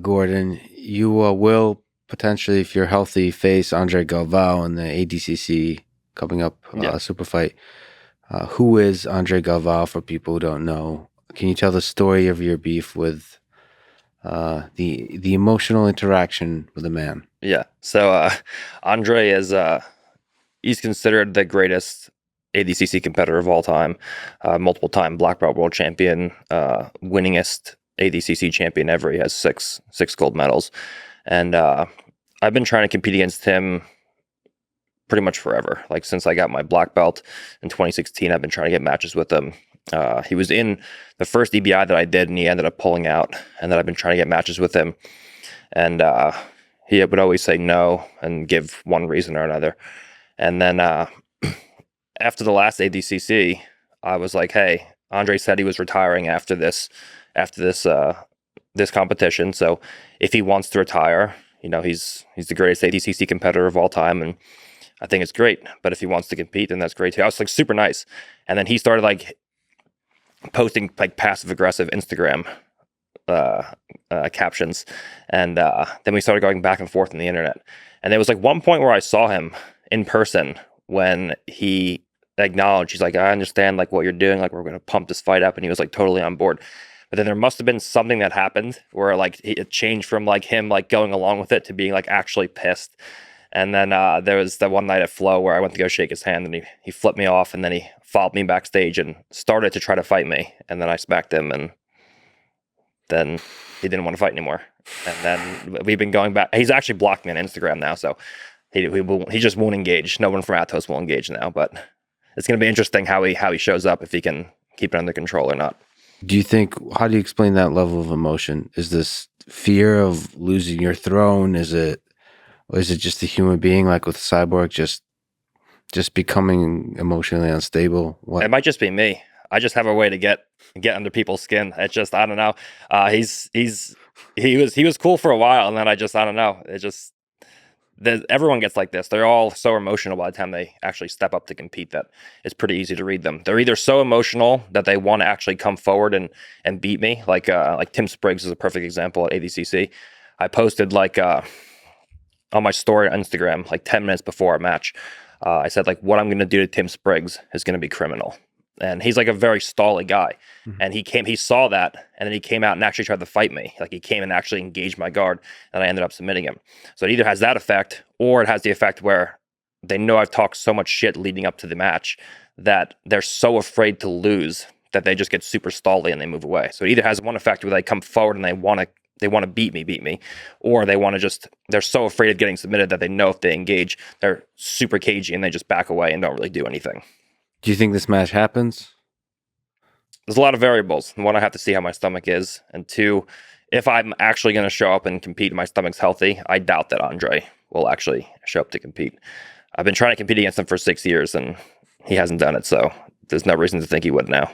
Gordon, you will potentially, if you're healthy, face Andre Galvao in the ADCC coming up Yeah. super fight. Who is Andre Galvao for people who don't know? Can you tell the story of your beef with the emotional interaction with the man? Yeah. So Andre is he's considered the greatest ADCC competitor of all time, multiple time black belt world champion, winningest ADCC champion ever. He has six gold medals, and I've been trying to compete against him pretty much forever. Like since I got my black belt in 2016, I've been trying to get matches with him. He was in the first EBI that I did, and he ended up pulling out. And then I've been trying to get matches with him, and he would always say no and give one reason or another. And then after the last ADCC, I was like, "Hey, Andre said he was retiring after this competition. So if he wants to retire, he's the greatest ADCC competitor of all time, and I think it's great. But if he wants to compete, then that's great too." I was like super nice, and then he started like posting like passive aggressive Instagram captions, and then we started going back and forth on the internet. And there was like one point where I saw him in person when he acknowledged, he's like, "I understand like what you're doing, like we're gonna pump this fight up," and he was like totally on board. But then there must have been something that happened where like it changed from like him like going along with it to being like actually pissed. And then there was the one night at Flow where I went to go shake his hand, and he flipped me off, and then he followed me backstage and started to try to fight me. And then I smacked him, and then he didn't want to fight anymore. And then we've been going back. He's actually blocked me on Instagram now, so he just won't engage. No one from Atos will engage now, but it's going to be interesting how he shows up, if he can keep it under control or not. How do you explain that level of emotion? Is this fear of losing your throne? Or is it just a human being like with Cyborg, just becoming emotionally unstable? What? It might just be me. I just have a way to get under people's skin. It's just, I don't know. He was cool for a while, and then I don't know. It just, everyone gets like this. They're all so emotional by the time they actually step up to compete that it's pretty easy to read them. They're either so emotional that they want to actually come forward and beat me. Like Tim Spriggs is a perfect example at ADCC. I posted like on my story on Instagram like 10 minutes before our match. I said like, what I'm going to do to Tim Spriggs is going to be criminal. And he's like a very stally guy. Mm-hmm. And he saw that, and then he came out and actually tried to fight me. Like he came and actually engaged my guard, and I ended up submitting him. So it either has that effect, or it has the effect where they know I've talked so much shit leading up to the match that they're so afraid to lose that they just get super stally and they move away. So it either has one effect where they come forward and they want to beat me, or they're so afraid of getting submitted that they know if they engage, they're super cagey and they just back away and don't really do anything. Do you think this match happens? There's a lot of variables. One, I have to see how my stomach is, and two, if I'm actually going to show up and compete and my stomach's healthy, I doubt that Andre will actually show up to compete. I've been trying to compete against him for 6 years, and he hasn't done it, so there's no reason to think he would now.